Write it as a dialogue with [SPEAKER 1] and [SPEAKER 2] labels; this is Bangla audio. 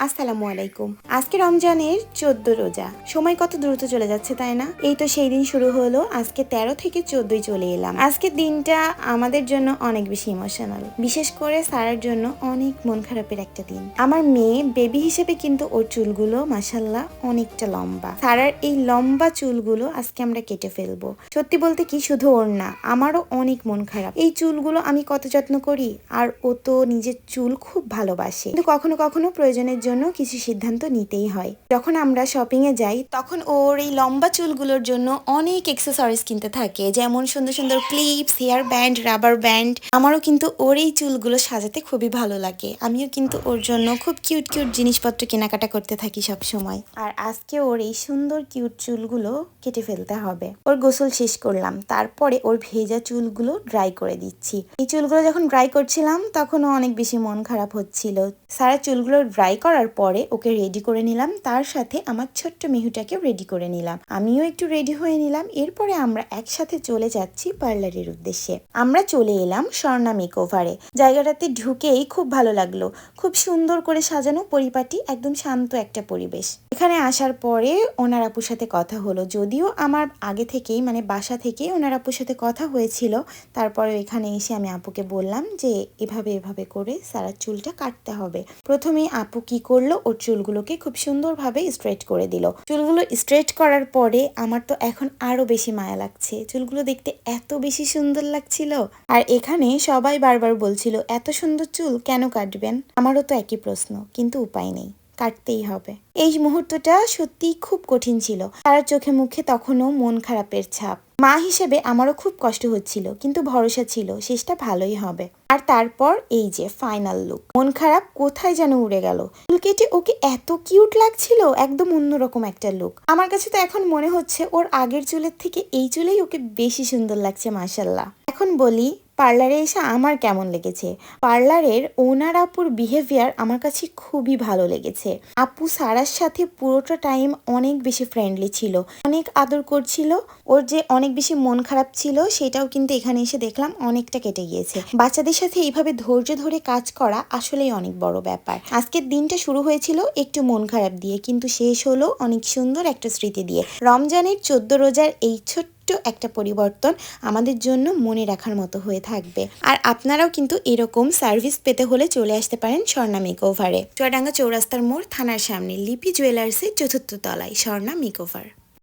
[SPEAKER 1] আসসালামু আলাইকুম। আজকে রমজানের 14 রোজা। সময় কত দ্রুত চলে যাচ্ছে তাই না? এই তো সেই দিন শুরু হলো, আজকে 13 থেকে 14 চলে এলাম। আজকের দিনটা আমাদের জন্য অনেক বেশি ইমোশনাল, বিশেষ করে সারার জন্য অনেক মন খারাপের একটা দিন। আমার মেয়ে বেবি হিসেবে কিন্তু ওর চুলগুলো মাশাআল্লাহ অনেকটা লম্বা। সারার এই লম্বা চুলগুলো আজকে আমরা কেটে ফেলবো। সত্যি বলতে কি শুধু ওর না, আমারও অনেক মন খারাপ। এই চুলগুলো আমি কত যত্ন করি, আর ও তো নিজের চুল খুব ভালোবাসে, কিন্তু কখনো কখনো প্রয়োজনের জন্য কিছু সিদ্ধান্ত নিতেই হয়। যখন আমরা শপিং এ যাই তখন ওর এই লম্বা চুলগুলোর জন্য অনেক এক্সেসরিজ কিনতে থাকে, যেমন সুন্দর সুন্দর clips, hair band, rubber band. আমারও কিন্তু ওর এই চুলগুলো সাজাতে খুবই ভালো লাগে। আমিও কিন্তু ওর জন্য খুব কিউট কিউট জিনিসপত্র কেনাকাটা করতে থাকি সব সময়। আর আজকে ওর এই সুন্দর কিউট চুলগুলো কেটে ফেলতে হবে। ওর গোসল শেষ করলাম, তারপরে ওর ভেজা চুলগুলো ড্রাই করে দিচ্ছি। এই চুলগুলো যখন ড্রাই করছিলাম তখনও অনেক বেশি মন খারাপ হচ্ছিল। সারা চুলগুলো ড্রাই করার পরে ওকে রেডি করে নিলাম, তার সাথে আমার ছোট্ট মিহুটাকেও রেডি করে নিলাম। আমিও একটু রেডি হয়ে নিলাম। এরপরে আমরা একসাথে চলে যাচ্ছি পার্লারের উদ্দেশ্যে। আমরা চলে এলাম স্বর্ণা মেকওভারে। জায়গাটাতে ঢুকেই খুব ভালো লাগলো। খুব সুন্দর করে সাজানো পরিপাটি, একদম শান্ত একটা পরিবেশ। এখানে আসার পরে ওনার আপুর সাথে কথা হলো, যদিও আমার আগে থেকেই মানে বাসা থেকেই ওনার আপুর সাথে কথা হয়েছিল। তারপরে এখানে এসে আমি আপুকে বললাম যে এভাবে এভাবে করে সারা চুলটা কাটতে হবে। প্রথমে আপু কি করলো, ওর চুলগুলোকে খুব সুন্দরভাবে স্ট্রেট করে দিল। চুলগুলো স্ট্রেট করার পরে আমার তো এখন আরো বেশি মায়া লাগছে। চুলগুলো দেখতে এত বেশি সুন্দর লাগছিল। আর এখানে সবাই বারবার বলছিল এত সুন্দর চুল কেন কাটবেন। আমারও তো একই প্রশ্ন, কিন্তু উপায় নেই, কাটতেই হবে। এই মুহূর্তটা সত্যিই খুব কঠিন ছিল। তার চোখে মুখে তখনও মন খারাপের ছাপ। মা হিসেবে আমারও খুব কষ্ট হচ্ছিল, কিন্তু ভরসা ছিল শেষটা ভালোই হবে। আর তারপর এই যে ফাইনাল লুক, মন খারাপ কোথায় যেন উড়ে গেল। চুল কেটে ওকে এত কিউট লাগছিল, একদম অন্যরকম একটা লুক। আমার কাছে তো এখন মনে হচ্ছে ওর আগের চুলের থেকে এই চুলেই ওকে বেশি সুন্দর লাগছে মাশাআল্লাহ। এখন বলি পার্লারে এসে আমার কেমন লেগেছে। পার্লারের ওনার আপুর বিহেভিয়ার আমার কাছে খুবই ভালো লেগেছে। আপু সারার সাথে পুরোটা টাইম অনেক বেশি ফ্রেন্ডলি ছিল, অনেক আদর করছিল। ওর যে অনেক বেশি মন খারাপ ছিল সেটাও কিন্তু এখানে এসে দেখলাম অনেকটা কেটে গিয়েছে। বাচ্চাদের সাথে এইভাবে ধৈর্য ধরে কাজ করা আসলেই অনেক বড় ব্যাপার। আজকের দিনটা শুরু হয়েছিল একটু মন খারাপ দিয়ে, কিন্তু শেষ হলো অনেক সুন্দর একটা স্মৃতি দিয়ে। রমজানের 14 রোজার এই ছোট্ট একটা পরিবর্তন আমাদের জন্য মনে রাখার মতো হয়ে থাকবে। আর আপনারাও কিন্তু এরকম সার্ভিস পেতে হলে চলে আসতে পারেন স্বর্ণা মেকওভারে। চুয়াডাঙ্গা চৌরাস্তার মোড়, থানার সামনে, লিপি জুয়েলার্সের 4র্থ তলায় স্বর্ণা মেকওভার।